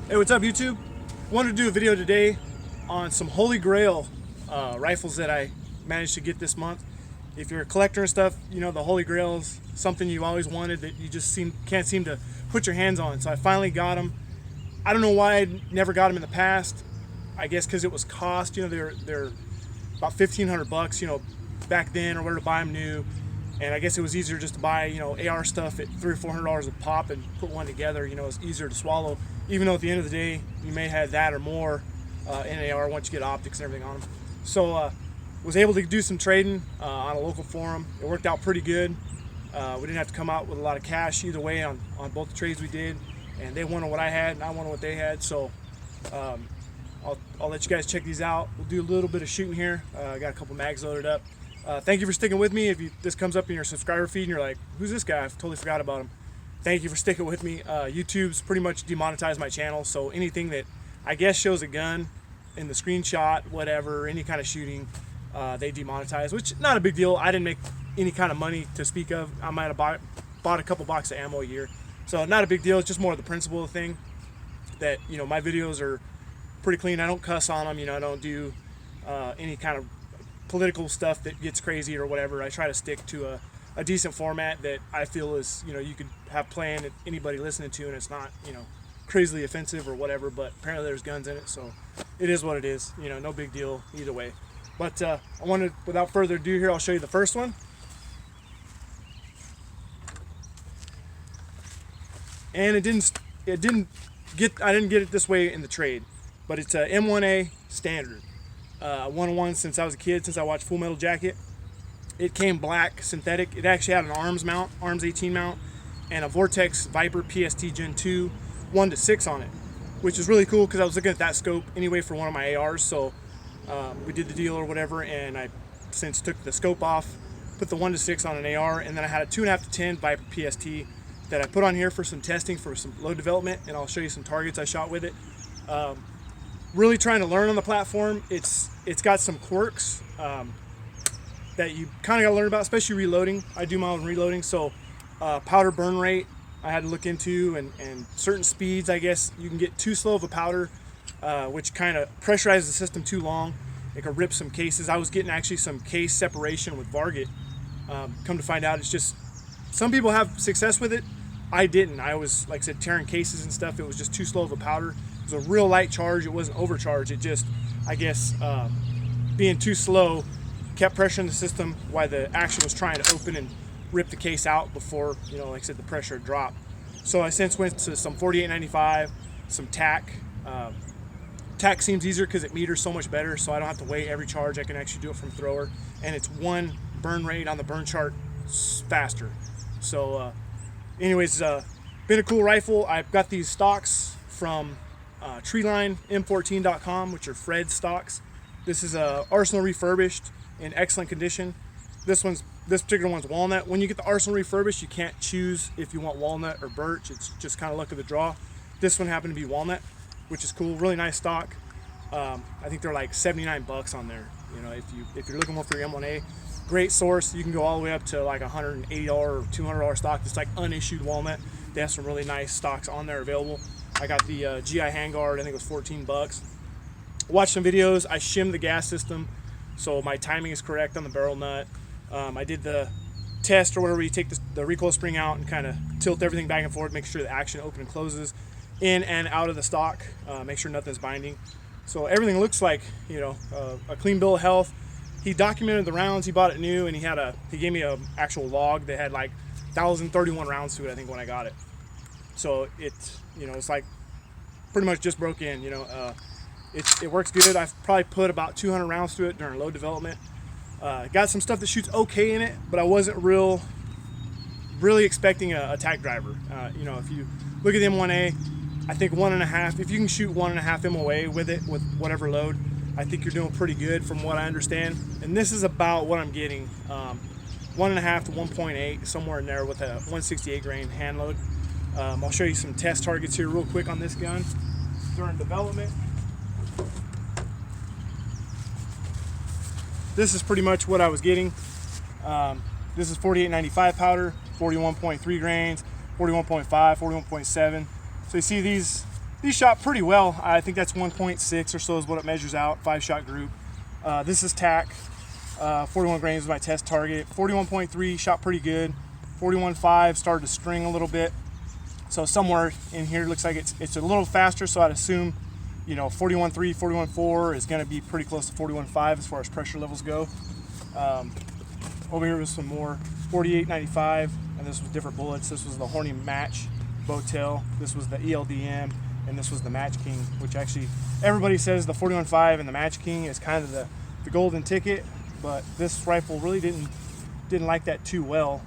Hey, what's up, YouTube? Wanted to do a video today on some Holy Grail rifles that I managed to get this month. If you're a collector and stuff, you know the Holy Grail is something you've always wanted that you just can't seem to put your hands on. So I finally got them. I don't know why I never got them in the past. I guess because it was cost. You know, they're about $1,500, you know, back then, or whatever, to buy them new. And I guess it was easier just to buy, you know, AR stuff at $300 or $400 a pop and put one together. You know, it's easier to swallow. Even though at the end of the day, you may have that or more in an AR once you get optics and everything on them. So was able to do some trading on a local forum. It worked out pretty good. We didn't have to come out with a lot of cash either way on both the trades we did. And they wanted what I had, and I wanted what they had. So I'll let you guys check these out. We'll do a little bit of shooting here. I got a couple mags loaded up. Thank you for sticking with me. If this comes up in your subscriber feed and you're like, who's this guy? I've totally forgot about him. Thank you for sticking with me. YouTube's pretty much demonetized my channel, so anything that I guess shows a gun in the screenshot, whatever, any kind of shooting, they demonetize, which not a big deal. I didn't make any kind of money to speak of. I might have bought a couple boxes of ammo a year, so not a big deal. It's just more of the principle of the thing that, you know, my videos are pretty clean. I don't cuss on them. You know, I don't do any kind of political stuff that gets crazy or whatever. I try to stick to a decent format that I feel is, you know, you could have playing at anybody listening to, and it's not, you know, crazily offensive or whatever. But apparently there's guns in it, so it is what it is. You know, no big deal either way. But I wanted, without further ado, here I'll show you the first one. And I didn't get it this way in the trade, but it's a M1A standard. 101 since I was a kid, since I watched Full Metal Jacket. It came black, synthetic. It actually had an arms mount, arms 18 mount, and a Vortex Viper PST Gen 2 1-6 on it, which is really cool because I was looking at that scope anyway for one of my ARs. So we did the deal or whatever, and I since took the scope off, put the 1-6 on an AR, and then I had a 2.5 to 10 Viper PST that I put on here for some testing for some load development, and I'll show you some targets I shot with it. Really trying to learn on the platform. It's got some quirks that you kind of got to learn about, especially reloading. I do my own reloading, so powder burn rate I had to look into, and certain speeds. I guess you can get too slow of a powder, which kind of pressurizes the system too long. It could rip some cases. I was getting actually some case separation with Varget. Come to find out, it's just some people have success with it. I didn't. I was, like I said, tearing cases and stuff. It was just too slow of a powder. It was a real light charge. It wasn't overcharged. It just, I guess, being too slow kept pressuring the system while the action was trying to open and rip the case out before, you know, like I said, the pressure dropped. So I since went to some 4895, some TAC. TAC seems easier because it meters so much better, so I don't have to weigh every charge. I can actually do it from thrower, and it's one burn rate on the burn chart faster. So anyways, been a cool rifle. I've got these stocks from treeline.m14.com, which are Fred stocks. This is a Arsenal refurbished in excellent condition. This particular one's walnut. When you get the Arsenal refurbished, you can't choose if you want walnut or birch. It's just kind of luck of the draw. This one happened to be walnut, which is cool. Really nice stock. I think they're like 79 bucks on there. You know, if you're looking for your M1A, great source. You can go all the way up to like $180 or $200 stock. It's like unissued walnut. They have some really nice stocks on there available. I got the GI handguard. I think it was 14 bucks. Watched some videos. I shimmed the gas system, so my timing is correct on the barrel nut. I did the test or whatever. You take the recoil spring out and kind of tilt everything back and forth, make sure the action open and closes in and out of the stock. Make sure nothing's binding. So everything looks like, you know, a clean bill of health. He documented the rounds. He bought it new, and he gave me a actual log that had like 1,031 rounds to it, I think, when I got it. So it's, you know, it's like pretty much just broke in. You know, it works good. I've probably put about 200 rounds to it during load development. Got some stuff that shoots okay in it, but I wasn't really expecting a attack driver. You know, if you look at the M1A, I think 1.5. If you can shoot 1.5 MOA with it, with whatever load, I think you're doing pretty good from what I understand. And this is about what I'm getting, 1.5 to 1.8, somewhere in there with a 168 grain hand load. I'll show you some test targets here real quick on this gun during development. This is pretty much what I was getting. This is 4895 powder, 41.3 grains, 41.5, 41.7. So you see these these shot pretty well. I think that's 1.6 or so is what it measures out, 5-shot group. This is tack. 41 grains was my test target. 41.3 shot pretty good. 41.5 started to string a little bit. So somewhere in here looks like it's a little faster, so I'd assume, you know, 41.3, 41.4 is going to be pretty close to 41.5 as far as pressure levels go. Over here was some more 48.95, and this was different bullets. This was the Horny Match Bowtail. This was the ELDM, and this was the Match King, which actually everybody says the 41.5 and the Match King is kind of the golden ticket, but this rifle really didn't like that too well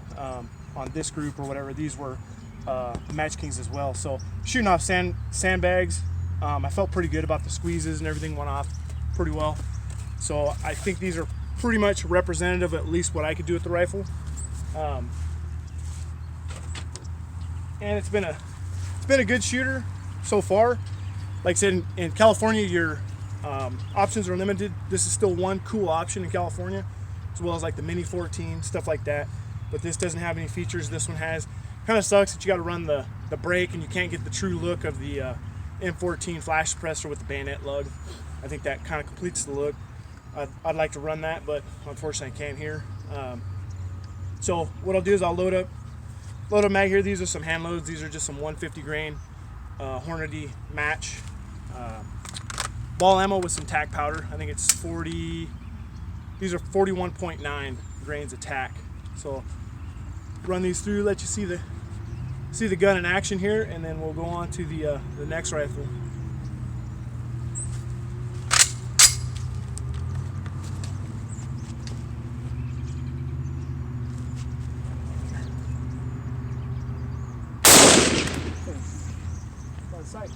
on this group or whatever. These were Match Kings as well. So shooting off sandbags, I felt pretty good about the squeezes and everything went off pretty well. So I think these are pretty much representative of at least what I could do with the rifle. And it's been a good shooter so far. Like I said, in California, your options are limited. This is still one cool option in California, as well as like the Mini 14, stuff like that. But this doesn't have any features this one has. Kind of sucks that you got to run the brake and you can't get the true look of the M14 flash suppressor with the bayonet lug. I think that kind of completes the look. I'd like to run that, but unfortunately I can't here. So what I'll do is I'll load up a mag here. These are some hand loads. These are just some 150 grain Hornady Match ball ammo with some tack powder. I think it's 40. These are 41.9 grains of tack. So run these through, let you see the gun in action here, and then we'll go on to the next rifle. Sight.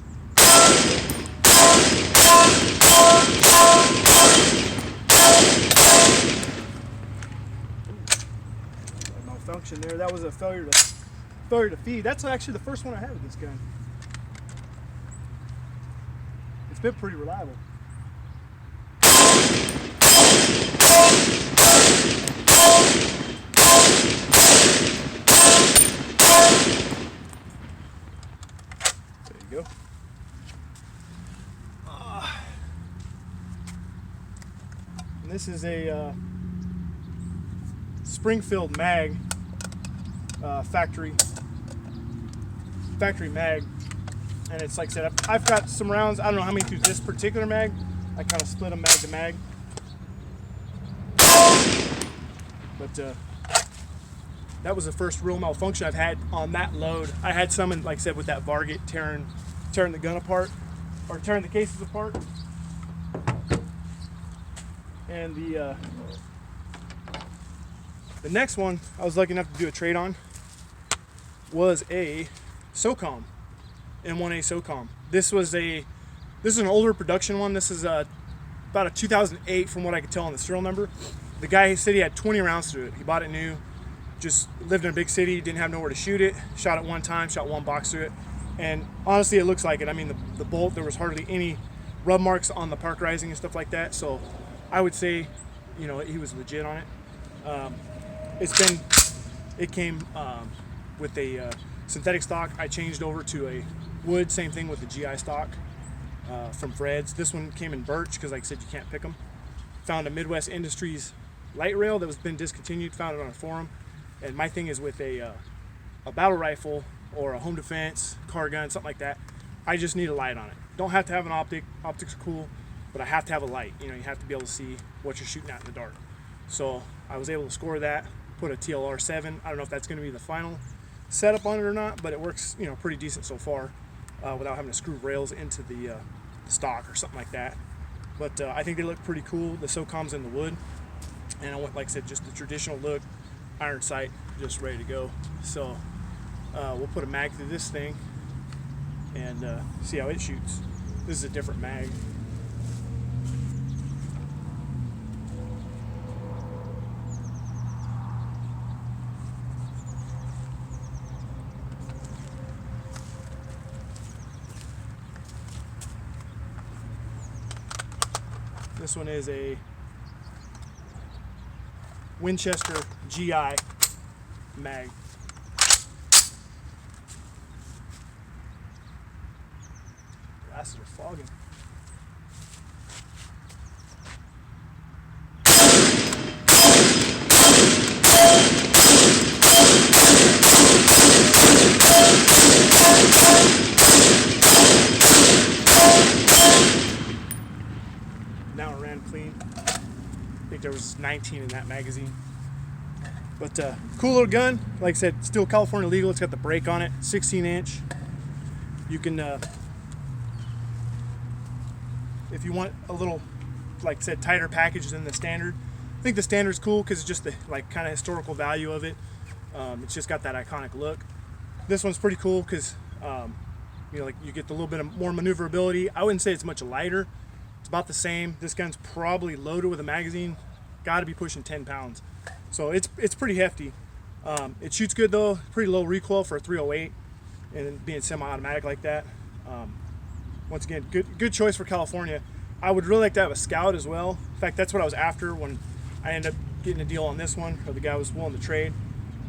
Malfunction there. That was a failure to feed. That's actually the first one I had with this gun. It's been pretty reliable. Go. And this is a Springfield mag, factory mag, and it's like I said, I've got some rounds. I don't know how many through this particular mag. I kind of split them mag to mag, but that was the first real malfunction I've had on that load. I had some, in, like I said, with that Varget tearing the gun apart, or tearing the cases apart. And the next one I was lucky enough to do a trade on was a SOCOM, M1A SOCOM. This is an older production one. This is about a 2008 from what I could tell on the serial number. The guy said he had 20 rounds through it. He bought it new. Just lived in a big city, didn't have nowhere to shoot it, shot it one time, shot one box through it, and honestly it looks like it. I mean, the bolt, there was hardly any rub marks on the park rising and stuff like that, so I would say, you know, he was legit on it. It came with a synthetic stock. I changed over to a wood, same thing with the GI stock from Fred's. This one came in birch because, like I said, you can't pick them. Found a Midwest Industries light rail that was been discontinued, found it on a forum. And my thing is with a battle rifle or a home defense, car gun, something like that, I just need a light on it. Don't have to have an optic. Optics are cool, but I have to have a light. You know, you have to be able to see what you're shooting at in the dark. So I was able to score that, put a TLR 7. I don't know if that's going to be the final setup on it or not, but it works, you know, pretty decent so far without having to screw rails into the stock or something like that. But I think they look pretty cool. The SOCOM's in the wood, and I went, like I said, just the traditional look. Iron sight, just ready to go. So we'll put a mag through this thing and see how it shoots. This is a different mag. This one is a Winchester GI mag. Glasses are fogging. Now it ran clean. I think there was 19 in that magazine. But cool little gun. Like I said, still California legal. It's got the brake on it, 16-inch. You can, if you want a little, like I said, tighter package than the standard. I think the standard's cool because it's just the like kind of historical value of it. It's just got that iconic look. This one's pretty cool because you know, like you get the little bit of more maneuverability. I wouldn't say it's much lighter. It's about the same. This gun's probably loaded with a magazine. Got to be pushing 10 pounds. So it's pretty hefty. It shoots good though. Pretty low recoil for a 308, and being semi-automatic like that. Once again, good choice for California. I would really like to have a Scout as well. In fact, that's what I was after when I ended up getting a deal on this one, or the guy was willing to trade.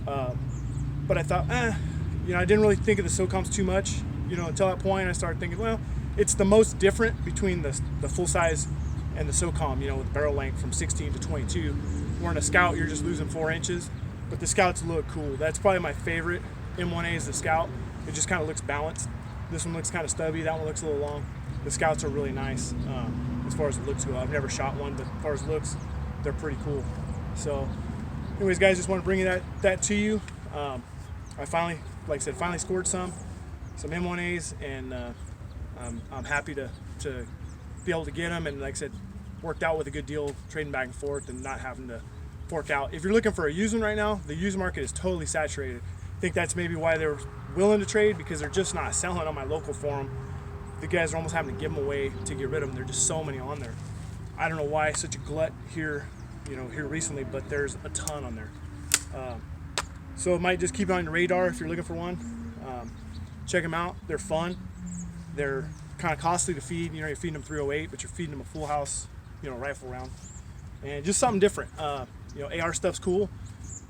But I thought, you know, I didn't really think of the SOCOMs too much, you know, until that point. I started thinking, well, it's the most different between the full size and the SOCOM, you know, with barrel length from 16 to 22. Where in a Scout, you're just losing 4 inches, but the Scouts look cool. That's probably my favorite M1A is the Scout. It just kind of looks balanced. This one looks kind of stubby. That one looks a little long. The Scouts are really nice as far as the looks go. I've never shot one, but as far as looks, they're pretty cool. So anyways, guys, just want to bring that to you. I finally, like I said, finally scored some M1As, and I'm happy to be able to get them, and like I said, worked out with a good deal, trading back and forth and not having to fork out. If you're looking for a used one right now, the used market is totally saturated. I think that's maybe why they're willing to trade, because they're just not selling on my local forum. The guys are almost having to give them away to get rid of them. There's just so many on there. I don't know why such a glut here, you know, here recently, but there's a ton on there. So it might just keep it on your radar if you're looking for one. Check them out. They're fun. They're kind of costly to feed. You know, you're feeding them 308, but you're feeding them a full house, you know, rifle round, and just something different. You know, AR stuff's cool.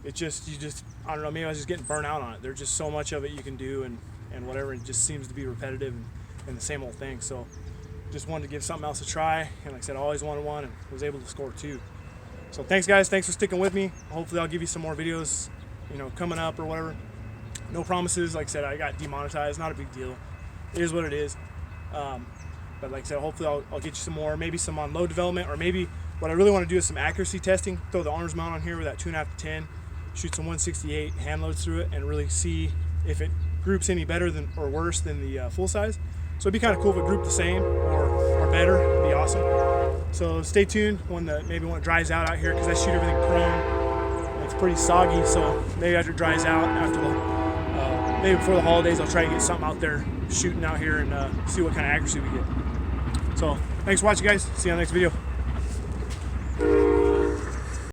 It's just, I don't know, maybe I was just getting burnt out on it. There's just so much of it you can do, and whatever. It just seems to be repetitive and the same old thing. So just wanted to give something else a try, and like I said, I always wanted one and was able to score 2. So thanks, guys. Thanks for sticking with me. Hopefully I'll give you some more videos, you know, coming up or whatever. No promises. Like I said, I got demonetized. Not a big deal. It is what it is. But like I said, hopefully I'll get you some more, maybe some on load development, or maybe what I really want to do is some accuracy testing. Throw the arms mount on here with that 2.5 to 10, shoot some 168 hand loads through it, and really see if it groups any better than or worse than the full size. So it'd be kind of cool if it grouped the same or better. It'd be awesome. So stay tuned when maybe when it dries out here, because I shoot everything prone. It's pretty soggy, so maybe after it dries out, after maybe before the holidays, I'll try to get something out there shooting out here and see what kind of accuracy we get. So thanks for watching, guys. See you on the next video.